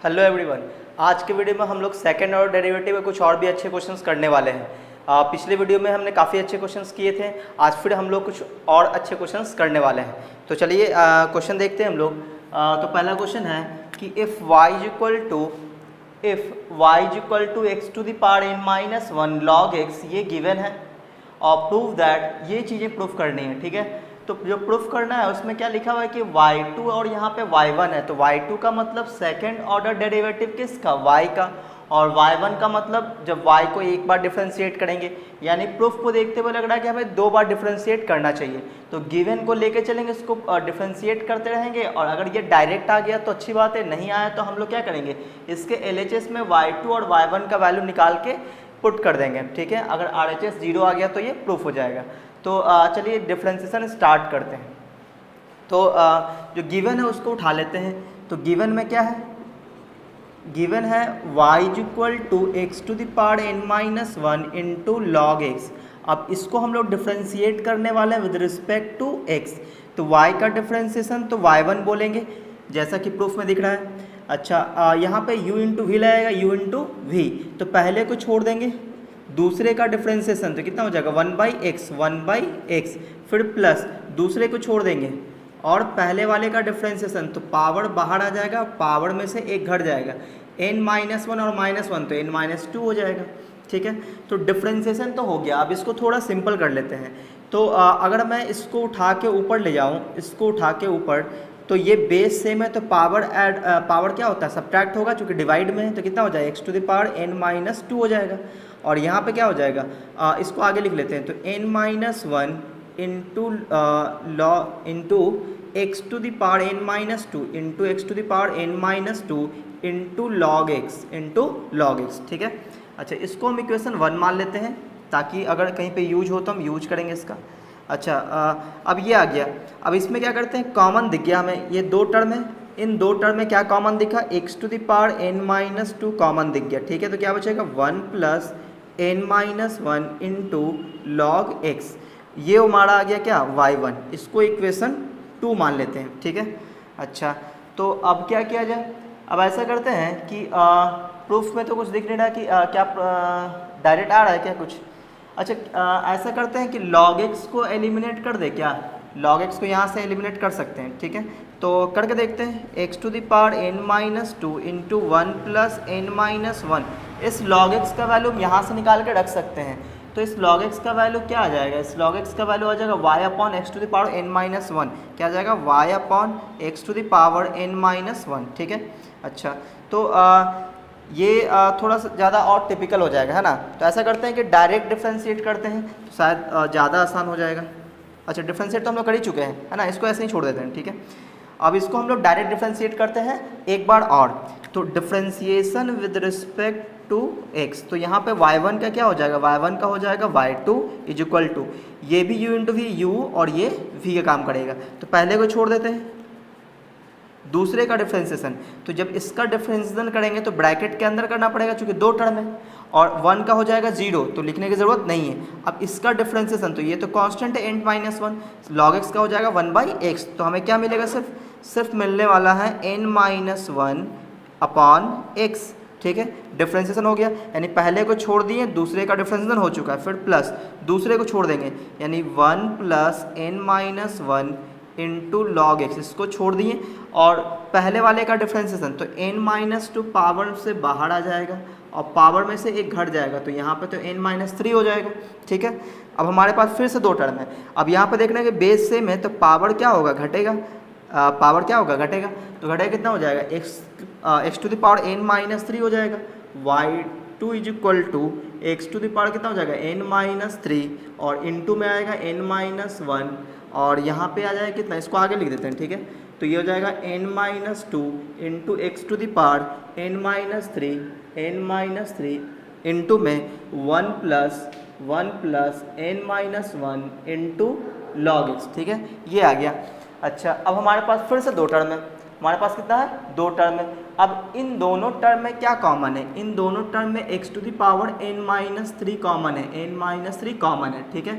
Hello everyone. आज के video में हम लोग सेकंड ऑर्डर डेरिवेटिव में कुछ और भी अच्छे क्वेश्चंस करने वाले हैं। पिछले वीडियो में हमने काफ़ी अच्छे क्वेश्चंस किए थे, आज फिर हम लोग कुछ और अच्छे क्वेश्चंस करने वाले हैं। तो चलिए क्वेश्चन देखते हैं हम लोग। तो पहला क्वेश्चन है कि if y is equal to X to the power n minus one log X, ये गिवन है और प्रूव दैट, ये चीज़ें प्रूफ करनी है। ठीक है, तो जो प्रूफ करना है उसमें क्या लिखा हुआ है कि y2 और यहाँ पे y1 है, तो y2 का मतलब सेकंड ऑर्डर डेरिवेटिव किसका, y का, और y1 का मतलब जब y को एक बार डिफरेंशिएट करेंगे, यानी प्रूफ को देखते हुए लग रहा है कि हमें दो बार डिफरेंशिएट करना चाहिए। तो गिवन को लेके चलेंगे, इसको डिफरेंशिएट करते रहेंगे, और अगर ये डायरेक्ट आ गया तो अच्छी बात है, नहीं आया तो हम लोग क्या करेंगे, इसके LHS में y2 और y1 का वैल्यू निकाल के पुट कर देंगे। ठीक है, अगर RHS 0 आ गया तो ये प्रूफ हो जाएगा। तो चलिए डिफरेंशिएशन स्टार्ट करते हैं। तो जो गिवन है उसको उठा लेते हैं। तो गिवन में क्या है, गिवन है y is equal to X to the power n minus one into log X. अब इसको हम लोग डिफ्रेंशिएट करने वाले हैं विद रिस्पेक्ट टू x। तो y का डिफ्रेंशिएशन तो y1 बोलेंगे, जैसा कि प्रूफ में दिख रहा है। अच्छा, यहाँ पे u इंटू वी लगेगा, u इंटू वी, तो पहले को छोड़ देंगे, दूसरे का डिफ्रेंशिएशन तो कितना हो जाएगा 1/x, फिर प्लस दूसरे को छोड़ देंगे और पहले वाले का डिफ्रेंशिएशन, तो पावर बाहर आ जाएगा, पावर में से एक घट जाएगा, n-1 और -1 तो n-2 हो जाएगा। ठीक है, तो डिफ्रेंशिएशन तो हो गया। अब इसको थोड़ा सिंपल कर लेते हैं। तो अगर मैं इसको उठा के ऊपर ले जाऊँ, इसको उठा के ऊपर, तो ये बेस सेम है, तो पावर क्या होता है, सब्ट्रैक्ट होगा, चूँकि डिवाइड में है, तो कितना हो जाएगा x to the power n-2 हो जाएगा। और यहाँ पे क्या हो जाएगा, इसको आगे लिख लेते हैं, तो n-1 into X to the power n-2 into X to the power n-2 into log X. ठीक है, अच्छा इसको हम इक्वेशन 1 मान लेते हैं, ताकि अगर कहीं पे यूज हो तो हम यूज करेंगे इसका। अच्छा, अब ये आ गया। अब इसमें क्या करते हैं, कॉमन दिख गया हमें, ये दो टर्म है, इन दो टर्म में क्या कॉमन दिखा, X to the power n-2 common दिख गया। ठीक है, तो क्या बचेगा 1 plus n-1 into log X, ये हमारा आ गया क्या y1, इसको इक्वेशन 2 मान लेते हैं। ठीक है, अच्छा तो अब क्या किया जाए, अब ऐसा करते हैं कि प्रूफ में तो कुछ दिख नहीं रहा कि क्या डायरेक्ट आ रहा है क्या कुछ। अच्छा, ऐसा करते हैं कि log x को एलिमिनेट कर दे, क्या log x को यहाँ से एलिमिनेट कर सकते हैं। ठीक है, तो करके देखते हैं, x to the power n-2 into 1 plus n-1, इस log x का वैल्यू हम यहाँ से निकाल के रख सकते हैं। तो इस log x का वैल्यू क्या आ जाएगा, इस log x का वैल्यू आ जाएगा y upon X to the power n-1, क्या आ जाएगा y upon X to the power n-1। ठीक है, अच्छा तो ये थोड़ा सा ज़्यादा और टिपिकल हो जाएगा, है ना। तो ऐसा करते हैं कि डायरेक्ट डिफ्रेंशिएट करते हैं, तो शायद ज़्यादा आसान हो जाएगा। अच्छा, डिफ्रेंशिएट तो हम लोग कर ही चुके हैं, है ना, इसको ऐसे ही छोड़ देते हैं। ठीक है, अब इसको हम लोग डायरेक्ट डिफ्रेंशिएट करते हैं एक बार और। तो differentiation with respect to x, तो यहाँ पे y1 का क्या हो जाएगा, y1 का हो जाएगा y2 इज इक्वल टू, ये भी u इंटू वी, u और ये v का काम करेगा। तो पहले को छोड़ देते हैं, दूसरे का डिफ्रेंशिएशन, तो जब इसका डिफ्रेंशिएशन करेंगे तो ब्रैकेट के अंदर करना पड़ेगा, चूँकि दो टर्म है, और 1 का हो जाएगा 0, तो लिखने की ज़रूरत नहीं है। अब इसका डिफ्रेंशिएशन, तो ये तो कांस्टेंट है n-1, log x का हो जाएगा 1/x, तो हमें क्या मिलेगा, सिर्फ मिलने वाला है n-1 अपॉन x। ठीक है, डिफ्रेंशिएशन हो गया, यानी पहले को छोड़ दिए, दूसरे का डिफ्रेंशिएशन हो चुका है, फिर प्लस दूसरे को छोड़ देंगे, यानी 1 plus n-1 into log x, इसको छोड़ दिए, और पहले वाले का डिफ्रेंशिएशन, तो n-2 पावर से बाहर आ जाएगा और पावर में से एक घट जाएगा, तो यहाँ पे तो n-3 हो जाएगा। ठीक है, अब हमारे पास फिर से दो टर्म है। अब यहाँ पे देखना है कि बेस सेम है, तो पावर क्या होगा, घटेगा, पावर क्या होगा, घटेगा, तो घटेगा कितना हो जाएगा, x to the power n-3 हो जाएगा, y2 is equal to X to the power कितना हो जाएगा n-3, और इंटू में आएगा n-1, और यहाँ पे आ जाएगा कितना, इसको आगे लिख देते हैं। ठीक है, तो ये हो जाएगा n-2 into X to the power n-3 into में 1 plus n-1 into log X. ठीक है, ये आ गया। अच्छा, अब हमारे पास फिर से दो टर्म है, हमारे पास कितना है, दो टर्म है। अब इन दोनों टर्म में क्या कॉमन है, इन दोनों टर्म में X to the power n-3 common है, n-3 कॉमन है। ठीक है,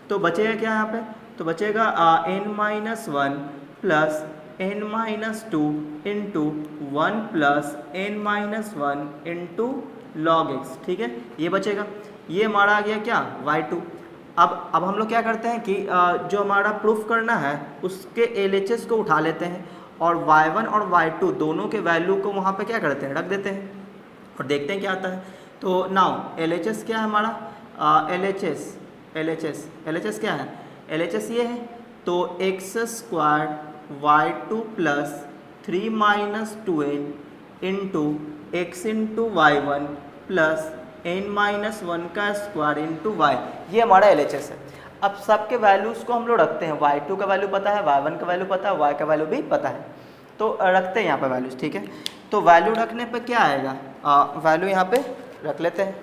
तो बचेगा क्या यहाँ पे, तो बचेगा n-1 plus n minus two into one plus n minus one into log X, ठीक है, ये बचेगा। ये हमारा आ गया क्या, y2। अब हम लोग क्या करते हैं कि जो हमारा प्रूफ करना है उसके LHS को उठा लेते हैं और y1 और y2 दोनों के वैल्यू को वहाँ पे क्या करते हैं, रख देते हैं और देखते हैं क्या आता है। तो नाउ LHS क्या है हमारा, LHS क्या है, LHS ये है, तो x square y2 plus 3 minus 2n into x into y1 plus n minus one का स्क्वायर इंटू वाई, ये हमारा LHS है। अब सबके वैल्यूज़ को हम लोग रखते हैं, y2 का वैल्यू पता है, y1 का वैल्यू पता है, y का वैल्यू भी पता है, तो रखते हैं यहाँ पे वैल्यूज़, ठीक है। तो वैल्यू रखने पे क्या आएगा, वैल्यू यहाँ पे रख लेते हैं।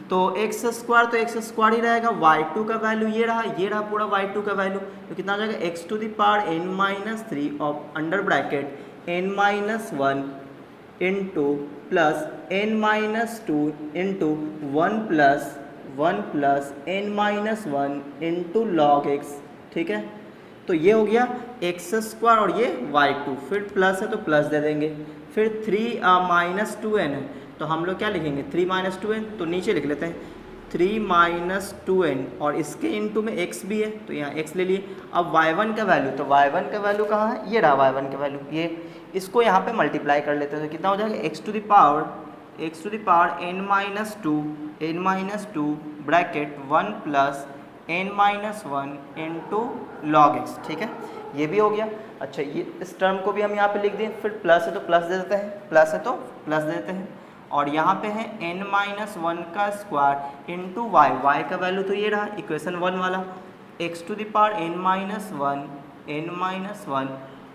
तो एक्स स्क्वायर तो एक्स स्क्वायर ही रहेगा, y2 का वैल्यू ये रहा पूरा y2 का वैल्यू, तो कितना आ जाएगा x to the power n minus 3 और under bracket n minus 1 into plus n minus 2 into one plus n minus 1 into log x, ठीक है। तो ये हो गया एक्स स्क्वायर और ये y2, फिर प्लस है तो प्लस दे देंगे, फिर 3 माइनस 2n है तो हम लोग क्या लिखेंगे 3 माइनस 2n, तो नीचे लिख लेते हैं 3 माइनस 2n और इसके इंटू में x भी है तो यहाँ x ले लिए। अब y1 का वैल्यू, तो y1 का वैल्यू कहाँ है, ये रहा y1 का वैल्यू, ये इसको यहाँ पे मल्टीप्लाई कर लेते हैं तो कितना हो जाएगा x to the power n minus 2 bracket 1 plus n minus 1 into log X, ठीक है, ये भी हो गया। अच्छा, ये इस टर्म को भी हम यहाँ पे लिख दें, फिर प्लस है तो प्लस दे देते हैं, प्लस है तो प्लस दे देते हैं, और यहाँ पे है n माइनस 1 का स्क्वायर इंटू वाई का वैल्यू तो ये रहा इक्वेशन 1 वाला, x to the power n minus 1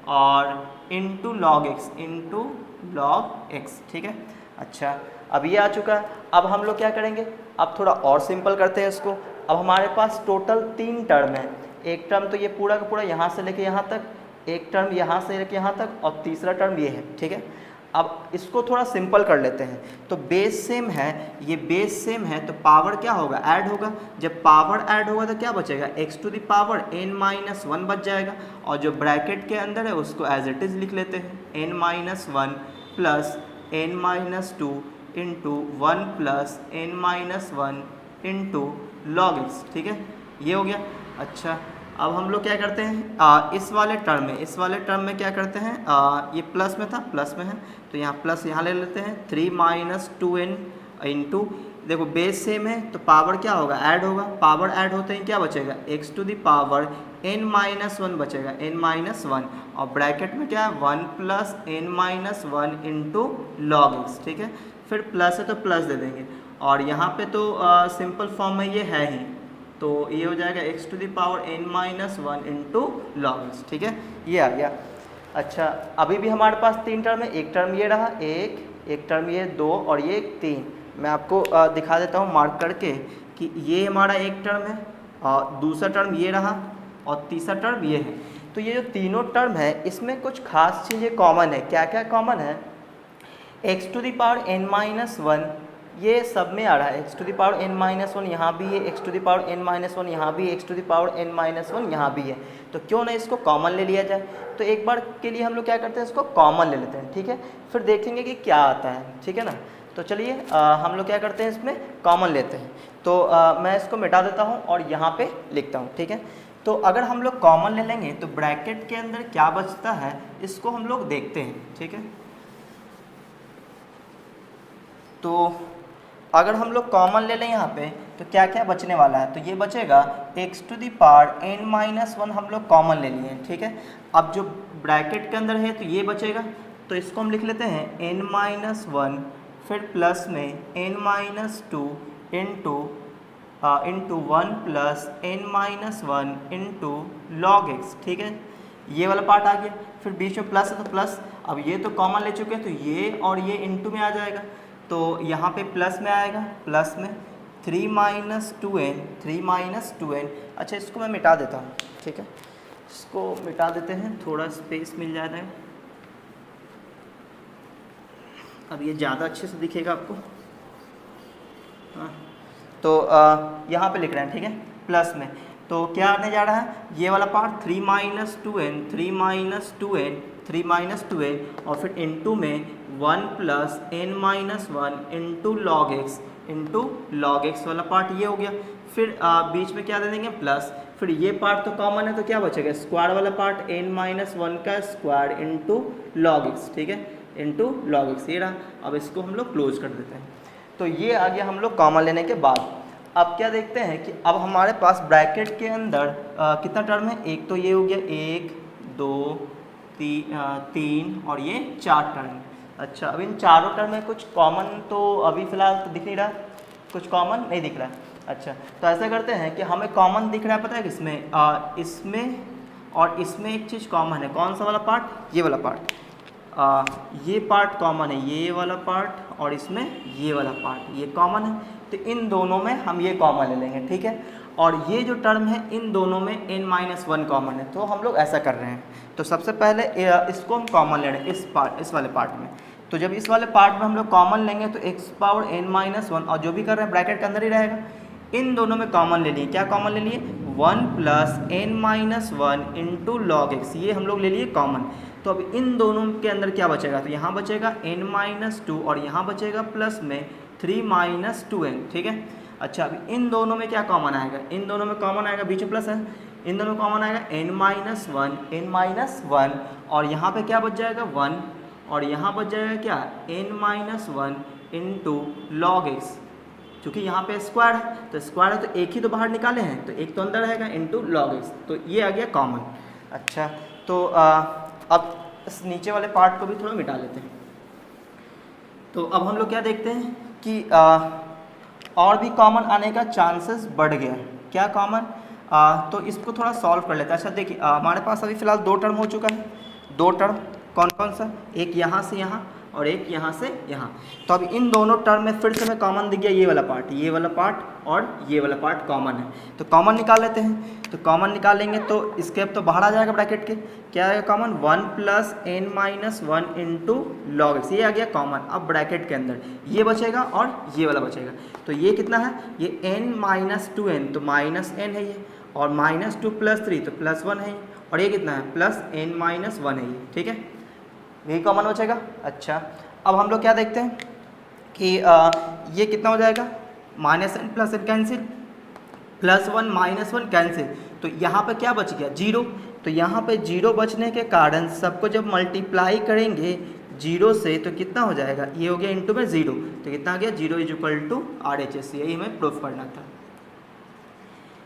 और इंटू लॉग एक्स, ठीक है। अच्छा, अब ये आ चुका है, अब हम लोग क्या करेंगे, अब थोड़ा और सिंपल करते हैं इसको। अब हमारे पास टोटल 3 टर्म है, एक टर्म तो ये पूरा का पूरा यहाँ से लेके यहाँ तक, एक टर्म यहाँ से लेके यहाँ तक और तीसरा टर्म ये है, ठीक है। अब इसको थोड़ा सिंपल कर लेते हैं, तो बेस सेम है, ये बेस सेम है तो पावर क्या होगा, ऐड होगा, जब पावर ऐड होगा तो क्या बचेगा x to the power n minus 1 बच जाएगा, और जो ब्रैकेट के अंदर है उसको एज इट इज़ लिख लेते हैं n minus 1 plus n minus 2 into one plus n minus 1 into log X, ठीक है, ये हो गया। अच्छा, अब हम लोग क्या करते हैं, इस वाले टर्म में क्या करते हैं, ये प्लस में था, प्लस में है तो यहाँ प्लस यहाँ ले लेते हैं, 3 माइनस 2n इंटू, देखो बेस सेम है तो पावर क्या होगा, ऐड होगा, पावर ऐड होते हैं क्या बचेगा x to the power n minus 1 बचेगा, n माइनस 1 और ब्रैकेट में क्या है 1 plus n minus 1 into log X, ठीक है, फिर प्लस है तो प्लस दे देंगे, और यहाँ पे तो सिंपल फॉर्म में ये है ही, तो ये हो जाएगा x to the power n minus 1 into log X, ठीक है, ये आ गया। अच्छा, अभी भी हमारे पास 3 टर्म है, एक टर्म ये रहा, एक टर्म ये 2 और ये 3, मैं आपको दिखा देता हूँ मार्क करके कि ये हमारा एक टर्म है और दूसरा टर्म ये रहा और तीसरा टर्म ये है। तो ये जो तीनों टर्म है इसमें कुछ खास चीज़ें कॉमन है, क्या क्या कॉमन है, x to the power n minus 1 ये सब में आ रहा है, x to the power n minus 1 यहाँ भी है, x to the power n minus 1 यहाँ भी है, x to the power n minus 1 यहाँ भी है, तो क्यों ना इसको कॉमन ले लिया जाए। तो एक बार के लिए हम लोग क्या करते हैं, इसको कॉमन ले लेते हैं, ठीक है, फिर देखेंगे कि क्या आता है, ठीक है ना। तो चलिए हम लोग क्या करते हैं, इसमें कॉमन लेते हैं, तो मैं इसको मिटा देता हूँ और यहाँ पे लिखता हूँ, ठीक है। तो अगर हम लोग कॉमन ले लेंगे तो ब्रैकेट के अंदर क्या बचता है इसको हम लोग देखते हैं, ठीक है। तो अगर हम लोग कॉमन ले लें यहाँ पे तो क्या क्या बचने वाला है, तो ये बचेगा x to the power n minus 1 हम लोग कॉमन ले लिए, ठीक है। अब जो ब्रैकेट के अंदर है तो ये बचेगा, तो इसको हम लिख लेते हैं n माइनस 1 फिर प्लस में n minus 2 into 1 plus n minus 1 into log X, ठीक है, ये वाला पार्ट आ गया। फिर बीच में प्लस है तो प्लस, अब ये तो कॉमन ले चुके हैं तो ये और ये इंटू में आ जाएगा, तो यहाँ पे प्लस में आएगा, प्लस में 3 माइनस 2n। अच्छा, इसको मैं मिटा देता हूँ, ठीक है, इसको मिटा देते हैं, थोड़ा स्पेस मिल जाता है, अब ये ज़्यादा अच्छे से दिखेगा आपको। हाँ, तो यहाँ पे लिख रहे हैं, ठीक है, प्लस में, तो क्या आने जा रहा है, ये वाला part 3 minus 2n, 3 minus 2n, 3 minus 2n और फिर इंटू में 1 plus n minus 1 into log x, into log x वाला पार्ट ये हो गया। फिर बीच में क्या दे देंगे प्लस, फिर ये पार्ट तो कॉमन है तो क्या बचेगा, स्क्वायर वाला पार्ट n माइनस 1 का स्क्वायर इंटू लॉग एक्स, ठीक है, इंटू लॉग एक्स ये रहा। अब इसको हम लोग क्लोज कर देते हैं। तो ये आ गया हम लोग कॉमन लेने के बाद। अब क्या देखते हैं कि अब हमारे पास ब्रैकेट के अंदर कितना टर्म है, एक तो ये हो गया 1 2 3 और ये 4 टर्म। अच्छा, अब इन चारों टर्म में कुछ कॉमन तो अभी फ़िलहाल तो दिख नहीं रहा, कुछ कॉमन नहीं दिख रहा है। अच्छा, तो ऐसा करते हैं कि हमें कॉमन दिख रहा है, पता है किसमें, इसमें और इसमें एक चीज़ कॉमन है। कौन सा वाला पार्ट, ये वाला पार्ट, ये पार्ट कॉमन है, ये वाला पार्ट और इसमें ये वाला पार्ट ये कॉमन है। तो इन दोनों में हम ये कॉमन ले लेंगे, ठीक है। और ये जो टर्म है इन दोनों में n माइनस 1 कॉमन है, तो हम लोग ऐसा कर रहे हैं। तो सबसे पहले इसको हम कॉमन ले रहे हैं इस वाले पार्ट में। तो जब इस वाले पार्ट में हम लोग कॉमन लेंगे तो x पावर n माइनस 1 और जो भी कर रहे हैं ब्रैकेट के अंदर ही रहेगा। इन दोनों में कॉमन ले लिए, क्या कॉमन ले लिए, 1 plus n minus 1 into log X, ये हम लोग ले लिए कॉमन। तो अब इन दोनों के अंदर क्या बचेगा, तो यहाँ बचेगा n माइनस 2 और यहाँ बचेगा प्लस में 3 माइनस 2n, ठीक है। अच्छा, अब इन दोनों में क्या कॉमन आएगा, इन दोनों में कॉमन आएगा, बीच में प्लस है, इन दोनों में कॉमन आएगा n माइनस 1 और यहाँ पे क्या बच जाएगा 1 और यहाँ बच जाएगा क्या n minus 1 into log x, क्योंकि यहाँ पे स्क्वायर है तो स्क्वायर है तो एक ही तो बाहर निकाले हैं तो एक तो अंदर रहेगा इंटू लॉग एक्स, तो ये आ गया कॉमन। अच्छा, तो अब इस नीचे वाले पार्ट को भी थोड़ा मिटा लेते हैं। तो अब हम लोग क्या देखते हैं कि और भी कॉमन आने का चांसेस बढ़ गया। क्या कॉमन, तो इसको थोड़ा सॉल्व कर लेते हैं। अच्छा देखिए, हमारे पास अभी फ़िलहाल 2 टर्म हो चुका है, 2 टर्म कौन कौन सा, एक यहाँ से यहाँ और एक यहाँ से यहाँ। तो अब इन दोनों टर्म में फिर से हमें कॉमन दिख गया, ये वाला पार्ट, ये वाला पार्ट और ये वाला पार्ट कॉमन है, तो कॉमन निकाल लेते हैं। तो कॉमन निकालेंगे तो इसके अब तो बाहर आ जाएगा ब्रैकेट के, क्या आएगा common, 1 plus n minus 1 into log X, ये आ गया कॉमन। अब ब्रैकेट के अंदर ये बचेगा और ये वाला बचेगा, तो ये कितना है, ये n माइनस 2n, तो माइनस n है ये, और माइनस 2 प्लस 3 तो प्लस 1 है, और ये कितना है प्लस n माइनस 1 है ये, ठीक है, यही कॉमन बचेगा। अच्छा, अब हम लोग क्या देखते हैं कि ये कितना हो जाएगा, minus n plus n cancel, plus 1 minus 1 cancel, तो यहाँ पे क्या बच गया 0। तो यहाँ पे 0 बचने के कारण सबको जब मल्टीप्लाई करेंगे 0 से तो कितना हो जाएगा, ये हो गया इंटू में 0, तो कितना आ गया 0 इज इक्वल टू RHS, यही हमें प्रूफ करना था।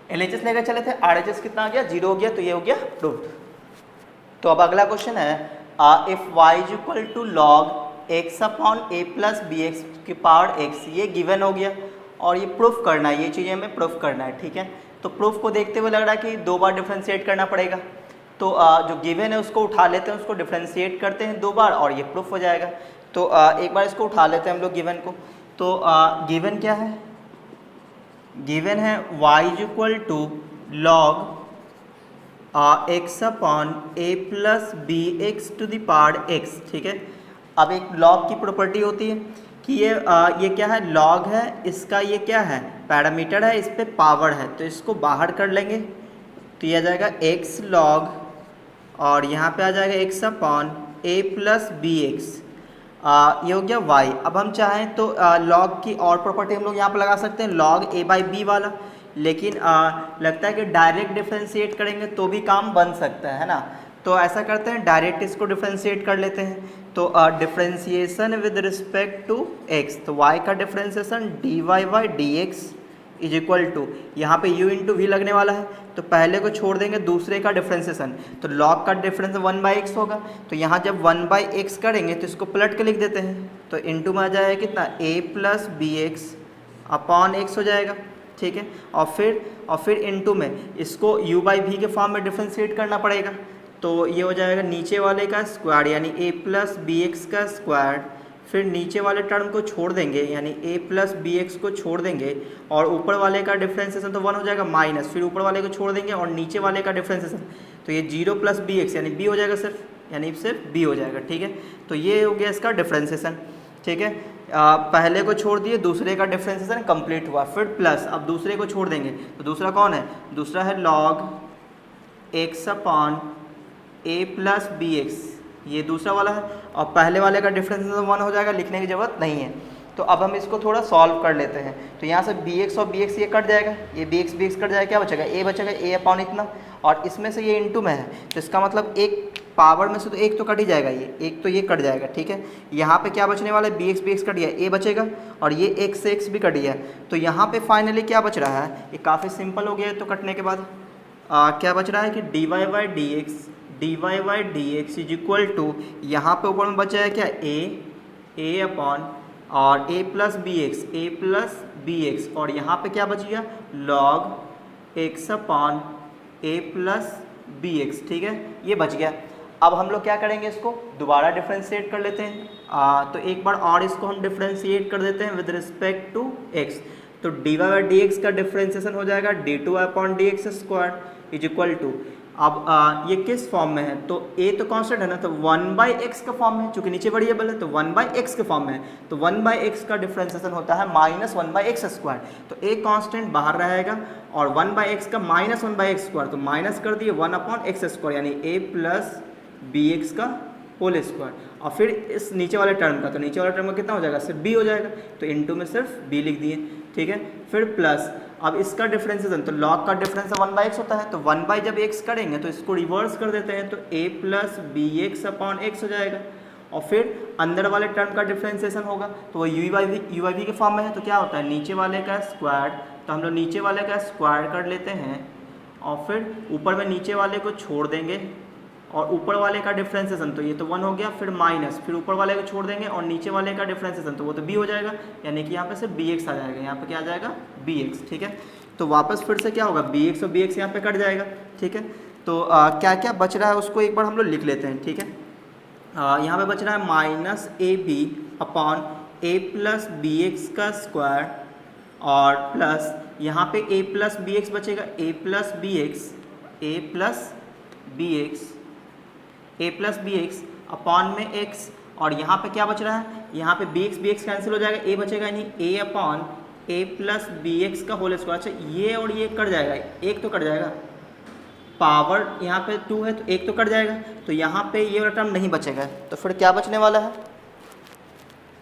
LHS लेकर चले थे, RHS कितना आ गया 0 हो गया, तो ये हो गया प्रूफ। तो अब अगला क्वेश्चन है, if y is equal to log x upon a plus B X की पावर x, ये गिवन हो गया और ये प्रूफ करना है, ये चीज़ें हमें प्रूफ करना है, ठीक है। तो प्रूफ को देखते हुए लग रहा है कि 2 बार डिफ्रेंशिएट करना पड़ेगा, तो जो गिवन है उसको उठा लेते हैं, उसको डिफ्रेंशिएट करते हैं 2 बार और ये प्रूफ हो जाएगा। तो एक बार इसको उठा लेते हैं हम लोग गिवन को। तो गिवन क्या है, गिवन है y is equal to log x upon a plus B X to the power x, ठीक है। अब एक लॉग की प्रॉपर्टी होती है कि ये क्या है, लॉग है, इसका ये क्या है पैरामीटर है, इस पे पावर है, तो इसको बाहर कर लेंगे तो ये आ जाएगा x लॉग और यहाँ पे आ जाएगा x upon a plus B X, ये हो गया y। अब हम चाहें तो लॉग की और प्रॉपर्टी हम लोग यहाँ पर लगा सकते हैं, लॉग a बाई बी वाला, लेकिन लगता है कि डायरेक्ट डिफ्रेंशिएट करेंगे तो भी काम बन सकता है ना। तो ऐसा करते हैं, डायरेक्ट इसको डिफ्रेंशिएट कर लेते हैं। तो differentiation with respect to x, तो y का differentiation dy by D X is equal to, यहाँ पे u इंटू वी लगने वाला है, तो पहले को छोड़ देंगे, दूसरे का डिफ्रेंशिएशन, तो log का डिफरेंस 1 बाई एक्स होगा, तो यहाँ जब 1 बाई एक्स करेंगे तो इसको पलट के लिख देते हैं, तो इंटू में आ जाएगा कितना a plus B X upon X हो जाएगा, ठीक है। और फिर इनटू में इसको u बाई वी के फॉर्म में डिफ्रेंशिएट करना पड़ेगा, तो ये हो जाएगा नीचे वाले का स्क्वायर यानी a प्लस बी एक्स का स्क्वायर, फिर नीचे वाले टर्म को छोड़ देंगे यानी a प्लस बी एक्स को छोड़ देंगे, और ऊपर वाले का डिफ्रेंशिएशन तो 1 हो जाएगा माइनस, फिर ऊपर वाले को छोड़ देंगे और नीचे वाले का डिफ्रेंशिएशन, तो ये 0 प्लस बी एक्स यानी b हो जाएगा सिर्फ, यानी सिर्फ b हो जाएगा, ठीक है। तो ये हो गया इसका डिफ्रेंशिएशन। ठीक है। पहले को छोड़ दिए, दूसरे का डिफ्रेंसिएशन कंप्लीट हुआ, फिर प्लस, अब दूसरे को छोड़ देंगे तो दूसरा कौन है, दूसरा है log x upon a plus B X, ये दूसरा वाला है। और पहले वाले का डिफ्रेंसिएशन 1 हो जाएगा, लिखने की ज़रूरत नहीं है। तो अब हम इसको थोड़ा सॉल्व कर लेते हैं। तो यहाँ से bx और bx ये कट जाएगा, ये bx कट जाएगा, क्या बचेगा, a बचेगा, a अपॉन इतना, और इसमें से ये इंटू में है तो इसका मतलब एक पावर में से तो एक तो कट ही जाएगा, ये एक तो ये कट जाएगा, ठीक है। यहाँ पे क्या बचने वाला है, bx कट गया, a बचेगा, और ये x से x भी कट गया। तो यहाँ पे फाइनली क्या बच रहा है, ये काफ़ी सिंपल हो गया है। तो कटने के बाद क्या बच रहा है कि dy by D X is equal to, यहाँ पे ऊपर में बचा है क्या, a अपॉन और a प्लस बी एक्स, और यहाँ पे क्या बच गया, log x upon a plus B X, ठीक है, ये बच गया। अब हम लोग क्या करेंगे, इसको दोबारा डिफ्रेंशिएट कर लेते हैं। तो एक बार और इसको हम डिफ्रेंशिएट कर देते हैं विद रिस्पेक्ट टू x। तो dy बाई डी एक्स का डिफ्रेंशिएशन हो जाएगा d2 upon D x square is equal to, अब ये किस फॉर्म में है, तो a तो कांस्टेंट है ना, तो 1/x का फॉर्म में है, चूंकि नीचे वेरिएबल है तो 1/x के फॉर्म में है। तो 1/x का डिफ्रेंशिएशन होता है -1/x स्क्वायर, तो a कांस्टेंट बाहर रहेगा और 1/x का -1/x स्क्वायर, तो माइनस कर दिए 1 अपॉन एक्स स्क्वायर, यानी a प्लस बी एक्स का होल स्क्वायर, और फिर इस नीचे वाले टर्म का, तो नीचे वाले टर्म का कितना हो जाएगा, सिर्फ b हो जाएगा, तो इनटू में सिर्फ b लिख दिए, ठीक है। फिर प्लस, अब इसका डिफरेंशिएशन, तो log का डिफरेंस 1/x होता है, तो 1 जब x करेंगे तो इसको रिवर्स कर देते हैं, तो a plus B X upon X हो जाएगा, और फिर अंदर वाले टर्म का डिफरेंशिएशन होगा, तो वो यू वाई वी के फॉर्म में है, तो क्या होता है, नीचे वाले का स्क्वायर, तो हम लोग नीचे वाले का स्क्वायर कर लेते हैं, और फिर ऊपर में नीचे वाले को छोड़ देंगे, और ऊपर वाले का डिफरेंशिएशन, तो ये तो 1 हो गया, फिर माइनस, फिर ऊपर वाले को छोड़ देंगे और नीचे वाले का डिफरेंशिएशन, तो वो तो b हो जाएगा, यानी कि यहाँ पे सिर्फ bx आ जाएगा, यहाँ पे क्या आ जाएगा, bx, ठीक है। तो वापस फिर से क्या होगा, bx और bx यहाँ पे कट जाएगा, ठीक है। तो क्या क्या बच रहा है उसको एक बार हम लोग लिख लेते हैं, ठीक है। यहाँ पे बच रहा है minus A B upon A plus B X का स्क्वायर, और प्लस यहाँ पे a प्लस बी एक्स बचेगा, a plus B X upon में x, और यहाँ पे क्या बच रहा है, यहाँ पे बी एक्स कैंसिल हो जाएगा, a बचेगा, यानी a upon a plus B X का होल स्क्वायर। अच्छा, ये और ये कट जाएगा, एक तो कट जाएगा, पावर यहाँ पे 2 है तो एक तो कट जाएगा, तो यहाँ पे ये वाला टर्म नहीं बचेगा, तो फिर क्या बचने वाला है,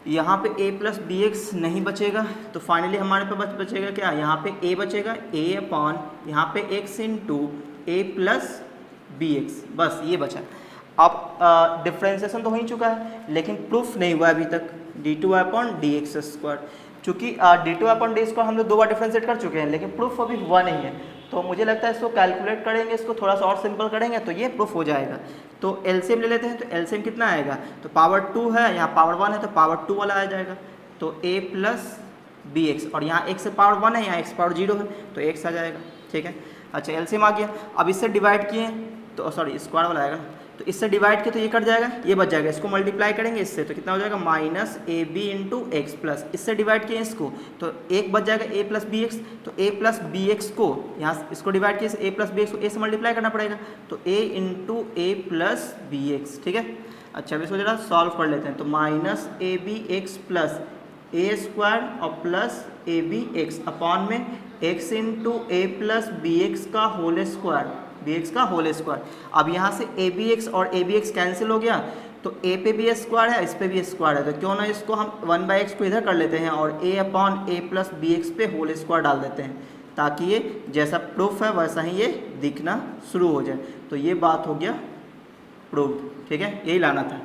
यहाँ पे a प्लस बी एक्स नहीं बचेगा, तो फाइनली हमारे पे बचेगा क्या, यहाँ पे a बचेगा, a अपॉन यहाँ पे x into a plus B X, बस ये बचा। अब डिफ्रेंशिएशन तो हो ही चुका है, लेकिन प्रूफ नहीं हुआ अभी तक, d2 upon D x square, चूँकि d2 अपॉन डी स्क्वायर हम लोग 2 बार डिफ्रेंशिएट कर चुके हैं, लेकिन प्रूफ अभी हुआ नहीं है। तो मुझे लगता है इसको कैलकुलेट करेंगे, इसको थोड़ा सा और सिंपल करेंगे तो ये प्रूफ हो जाएगा। तो एलसीएम ले लेते हैं, तो एलसीएम कितना आएगा, तो पावर 2 है, यहाँ पावर 1 है, तो पावर 2 वाला आ जाएगा, तो a प्लस बी एक्स, और यहाँ x से पावर 1 है, यहाँ x पावर 0 है, तो x आ जाएगा, ठीक है। अच्छा, एलसीएम आ गया, अब इससे डिवाइड किए तो सॉरी स्क्वायर वाला आएगा, तो इससे डिवाइड किया तो ये कट जाएगा, ये बच जाएगा, इसको मल्टीप्लाई करेंगे इससे तो कितना हो जाएगा, minus A B into X plus, इससे डिवाइड किए इसको तो एक बच जाएगा a प्लस बी एक्स, तो a प्लस बी एक्स को यहाँ इसको डिवाइड किए a प्लस बी एक्स को a से मल्टीप्लाई करना पड़ेगा, तो a into A plus B X, ठीक है। अच्छा, अब इसको जरा सॉल्व कर लेते हैं, तो minus A B X plus A square और plus A B X upon में x into A plus B X का होल स्क्वायर, bx का होल स्क्वायर। अब यहाँ से abx और abx कैंसिल हो गया, तो a पे भी स्क्वायर है, इस पे भी स्क्वायर है, तो क्यों ना इसको हम 1/x को इधर कर लेते हैं और a upon a plus B X पे होल स्क्वायर डाल देते हैं, ताकि ये जैसा प्रूफ है वैसा ही ये दिखना शुरू हो जाए। तो ये बात हो गया प्रूफ, ठीक है, यही लाना था।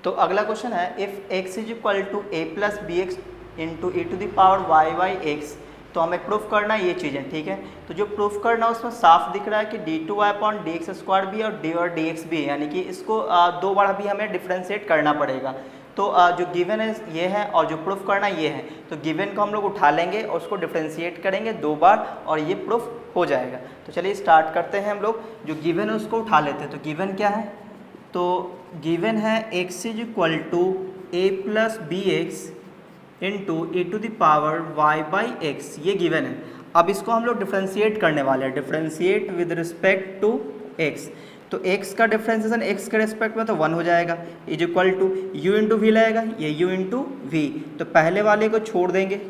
तो अगला क्वेश्चन है, if x is equal to a plus B X into e to the power y by x, तो हमें प्रूफ करना है ये चीज़ें, ठीक है। तो जो प्रूफ करना है उसमें साफ दिख रहा है कि d2 upon D x square भी और dx भी है, यानी कि इसको 2 बार भी हमें डिफ्रेंशिएट करना पड़ेगा। तो जो गिवन है ये है और जो प्रूफ करना ये है, तो गिवन को हम लोग उठा लेंगे और उसको डिफ्रेंशिएट करेंगे 2 बार और ये प्रूफ हो जाएगा। तो चलिए स्टार्ट करते हैं हम लोग, जो गिवन है उसको उठा लेते हैं। तो गिवन क्या है, तो गिवन है x is equal to A plus B X into E to the power y by x, ये गिवन है। अब इसको हम लोग डिफ्रेंशिएट करने वाले हैं, differentiate with respect to x। तो x का डिफ्रेंसिएशन x के रेस्पेक्ट में तो 1 हो जाएगा, is equal to u into V लगेगा, ये u इंटू वी। तो पहले वाले को छोड़ देंगे,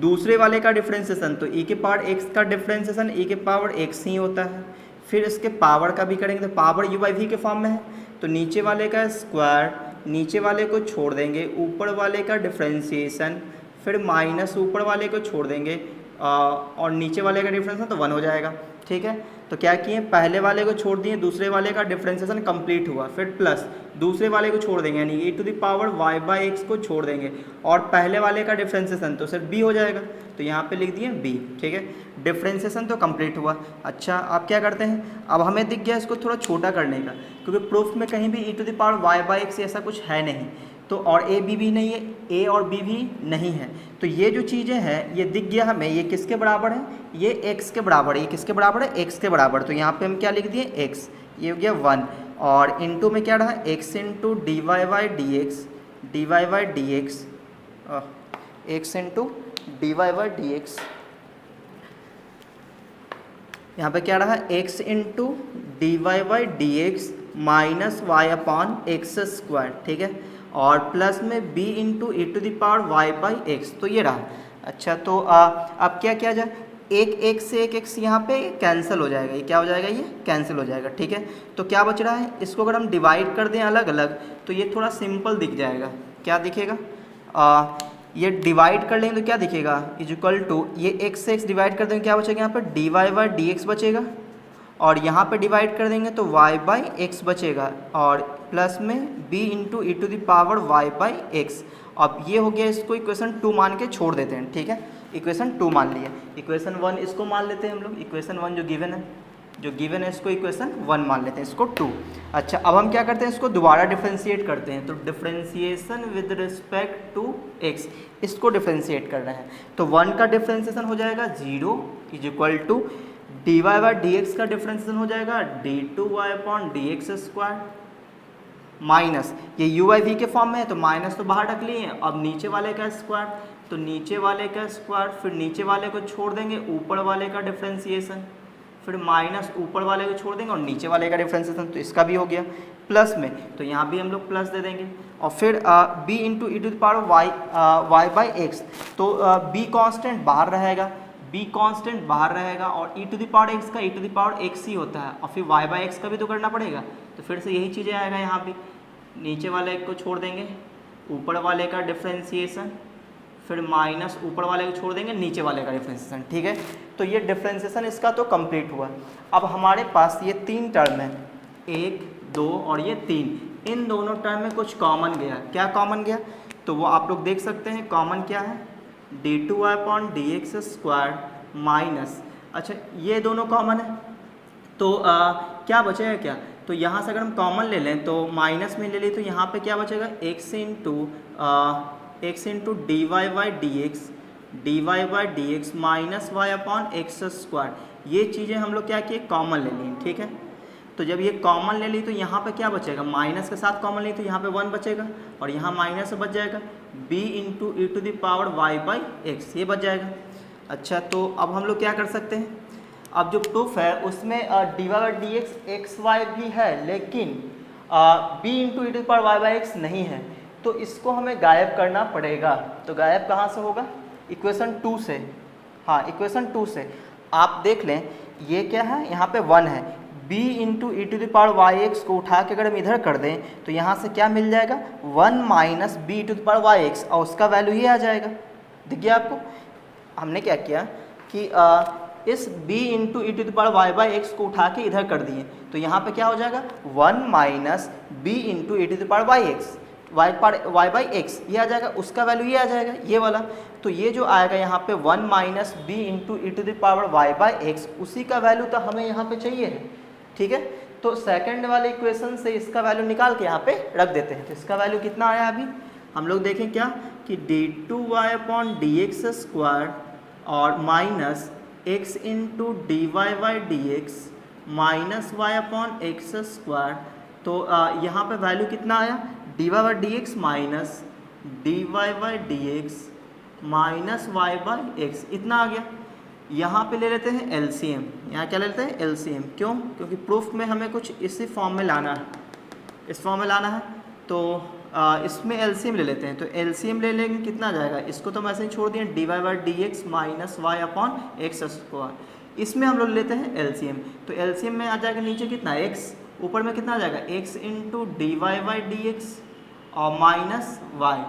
दूसरे वाले का डिफ्रेंसिएशन तो e के पावर x का डिफ्रेंसिएशन e के पावर x ही होता है। फिर इसके पावर का भी करेंगे तो पावर u बाई वी के फॉर्म में है, तो नीचे वाले का स्क्वायर, नीचे वाले को छोड़ देंगे, ऊपर वाले का डिफ्रेंसिएशन, फिर माइनस ऊपर वाले को छोड़ देंगे और नीचे वाले का डिफ्रेंसिएशन तो 1 हो जाएगा। ठीक है, तो क्या किए, पहले वाले को छोड़ दिए, दूसरे वाले का डिफ्रेंसिएशन कंप्लीट हुआ, फिर प्लस दूसरे वाले को छोड़ देंगे यानी e to the power y by x को छोड़ देंगे और पहले वाले का डिफ्रेंसिएशन तो सिर्फ b हो जाएगा, तो यहाँ पे लिख दिए b। ठीक है, डिफ्रेंसिएशन तो कंप्लीट हुआ। अच्छा, आप क्या करते हैं, अब हमें दिख गया इसको थोड़ा छोटा करने का, क्योंकि प्रूफ में कहीं भी e to the power y by X ऐसा कुछ है नहीं, तो और a b भी नहीं है, a और b भी नहीं है, तो ये जो चीज़ें हैं ये दिख गया हमें, ये किसके बराबर है, ये x के बराबर है, ये किसके बराबर है, x के बराबर। तो यहाँ पे हम क्या लिख दिए x, ये हो गया 1 और इनटू में क्या रहा x into D Y by D X, D Y by D x, X into D Y by D X, यहाँ पे क्या रहा x into D Y by D x minus Y upon x square. ठीक है, और plus में b into E to the power Y by x, तो ये रहा। अच्छा, तो अब क्या किया जाए, एक x से एक x यहाँ पे कैंसिल हो जाएगा, ये क्या हो जाएगा, ये कैंसिल हो जाएगा। ठीक है, तो क्या बच रहा है, इसको अगर हम डिवाइड कर दें अलग अलग तो ये थोड़ा सिंपल दिख जाएगा। क्या दिखेगा, ये डिवाइड कर लेंगे तो क्या दिखेगा, इज इक्वल टू ये x से x डिवाइड कर देंगे क्या बचेगा, यहाँ पर D Y by D X बचेगा, और यहाँ पे डिवाइड कर देंगे तो y बाई एक्स बचेगा, और प्लस में b into E to the power y by X. अब ये हो गया, इसको इक्वेशन 2 मान के छोड़ देते हैं। ठीक है, इक्वेशन 2 मान लिया, इक्वेशन 1 इसको मान लेते हैं हम लोग, इक्वेशन 1 जो गिवन है इसको इक्वेशन 1 मान लेते हैं, इसको 2। अच्छा, अब हम क्या करते हैं, इसको दोबारा डिफ्रेंशिएट करते हैं, तो differentiation with respect to x, इसको डिफ्रेंशिएट कर रहे हैं, तो 1 का डिफ्रेंशिएशन हो जाएगा 0 is equal to D Y by D X का डिफ्रेंशिएशन हो जाएगा D two Y upon D x square, minus ये यू बाई वी के फॉर्म में है तो माइनस तो बाहर रख लिए हैं, अब नीचे वाले का स्क्वायर, तो नीचे वाले का स्क्वायर, फिर नीचे वाले को छोड़ देंगे, ऊपर वाले का डिफ्रेंशिएशन, फिर माइनस ऊपर वाले को छोड़ देंगे और नीचे वाले का डिफ्रेंशिएशन, तो इसका भी हो गया प्लस में, तो यहाँ भी हम लोग प्लस दे देंगे, और फिर b into E to the power Y by x, तो b कांस्टेंट बाहर रहेगा, b कांस्टेंट बाहर रहेगा और e to the power x का e to the power x ही होता है, और फिर y बाई एक्स का भी तो करना पड़ेगा, तो फिर से यही चीज़ें आएगा, यहाँ भी नीचे वाले को छोड़ देंगे, ऊपर वाले का डिफ्रेंशिएशन, फिर माइनस ऊपर वाले को छोड़ देंगे, नीचे वाले का डिफ्रेंशिएशन। ठीक है, तो ये डिफ्रेंशिएशन इसका तो कंप्लीट हुआ। अब हमारे पास ये 3 टर्म है, 1 2 और ये 3, इन दोनों टर्म में कुछ कॉमन गया, क्या कॉमन गया, तो वो आप लोग देख सकते हैं, कॉमन क्या है, d two Y upon D x square minus, अच्छा ये दोनों कॉमन है, तो क्या बचेगा क्या, तो यहाँ से अगर हम कॉमन ले लें तो माइनस में ले लें तो यहाँ पे क्या बचेगा, x into D Y by D x minus Y upon x square, ये चीज़ें हम लोग क्या किए, कॉमन ले ली। ठीक है, तो जब ये कॉमन ले ली तो यहाँ पे क्या बचेगा, माइनस के साथ कॉमन ली तो यहाँ पे 1 बचेगा, और यहाँ माइनस बच जाएगा b into E to the power Y by x, ये बच जाएगा। अच्छा, तो अब हम लोग क्या कर सकते हैं, अब जो प्रूफ है उसमें d Y by D x x y भी है, लेकिन b into E to the power Y by x नहीं है, तो इसको हमें गायब करना पड़ेगा। तो गायब कहाँ से होगा, इक्वेशन 2 से, हाँ इक्वेशन 2 से। आप देख लें ये क्या है, यहाँ पे 1 है, b into E to the power y x को उठा के अगर हम इधर कर दें तो यहाँ से क्या मिल जाएगा, 1 minus b to the power y x, और उसका वैल्यू ये आ जाएगा। दिख गया आपको, हमने क्या किया कि इस b into E to the power Y by x को उठा के इधर कर दिए, तो यहाँ पे क्या हो जाएगा, 1 minus b into E to the power y x, y by x, ये आ जाएगा, उसका वैल्यू ये आ जाएगा, ये वाला। तो ये जो आएगा यहाँ पे 1 minus b into E to the power Y by x, उसी का वैल्यू तो हमें यहाँ पे चाहिए है। ठीक है, तो सेकंड वाले इक्वेशन से इसका वैल्यू निकाल के यहाँ पे रख देते हैं, तो इसका वैल्यू कितना आया अभी हम लोग देखें क्या, कि d two Y upon D x square और minus x into D Y by D x minus Y upon x square, तो यहाँ पे वैल्यू कितना आया, d Y by D x minus d Y by D x minus y by x, इतना आ गया। यहाँ पे ले लेते हैं एलसीएम। यहाँ क्या ले लेते हैं? एलसीएम। क्यों? क्योंकि प्रूफ में हमें कुछ इसी फॉर्म में लाना है, इस फॉर्म में लाना है, तो इसमें एलसीएम ले लेते हैं। तो एलसीएम ले लेंगे, कितना आ जाएगा? इसको तो हम ऐसे ही छोड़ दिए, d Y by D x minus Y upon x square. इसमें हम लोग लेते हैं एलसीएम, तो एलसीएम में आ जाएगा नीचे कितना? एक्स, ऊपर में कितना आ जाएगा? X into D Y by D x और माइनस वाई।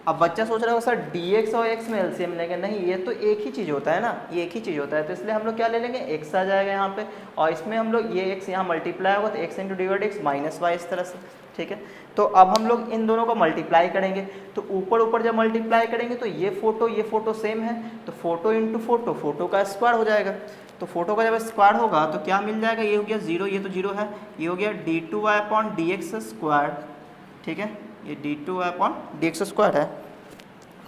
अब बच्चा सोच रहा होगा सर dx और x में एलसीएम लेंगे, नहीं ये तो एक ही चीज़ होता है ना, ये एक ही चीज़ होता है, तो इसलिए हम लोग क्या ले लेंगे? x आ जाएगा यहाँ पे, और इसमें हम लोग ये x यहाँ मल्टीप्लाई होगा तो x into D y x minus y, इस तरह से। ठीक है, तो अब हम लोग इन दोनों को मल्टीप्लाई करेंगे, तो ऊपर ऊपर जब मल्टीप्लाई करेंगे तो ये फोटो सेम है, तो फोटो इंटू फोटो, फोटो का स्क्वायर हो जाएगा। तो फोटो का जब स्क्वायर होगा तो क्या मिल जाएगा? ये हो गया 0, ये तो 0 है, ये हो गया d2y upon D x square. ठीक है, ये d2y upon D x square है,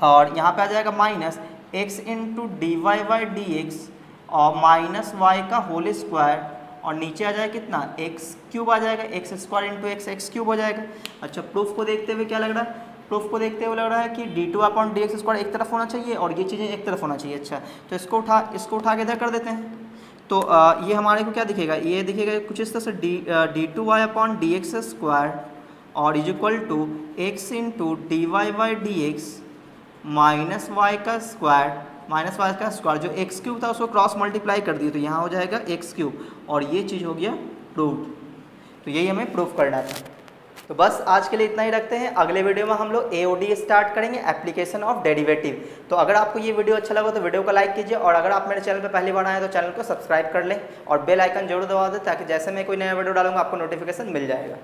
और यहाँ पे आ जाएगा minus x into D Y by D x और माइनस वाई का होल स्क्वायर, और नीचे आ जाएगा कितना? एक्स क्यूब आ जाएगा, x square into x, x cube हो जाएगा। अच्छा, प्रूफ को देखते हुए क्या लग रहा है? प्रूफ को देखते हुए लग रहा है कि d2 upon D x square एक तरफ होना चाहिए और ये चीज़ें एक तरफ होना चाहिए। अच्छा, तो इसको उठा के इधर कर देते हैं, तो ये हमारे को क्या दिखेगा? ये दिखेगा कुछ इस तरह से d2y upon D x square और is equal to x into D Y by D x minus y का स्क्वायर, जो एक्स क्यूब था उसको क्रॉस मल्टीप्लाई कर दिए तो यहाँ हो जाएगा एक्स क्यूब, और ये चीज़ हो गया प्रूफ। तो यही हमें प्रूफ करना था। तो बस आज के लिए इतना ही रखते हैं, अगले वीडियो में हम लोग एओडी स्टार्ट करेंगे, एप्लीकेशन ऑफ डेरिवेटिव। तो अगर आपको ये वीडियो अच्छा लगा तो वीडियो को लाइक कीजिए, और अगर आप मेरे चैनल पर पहली बार आए तो चैनल को सब्सक्राइब कर लें और बेल आइकन जरूर दबा दें, ताकि जैसे मैं कोई नया वीडियो डालूंगा आपको नोटिफिकेशन मिल जाएगा।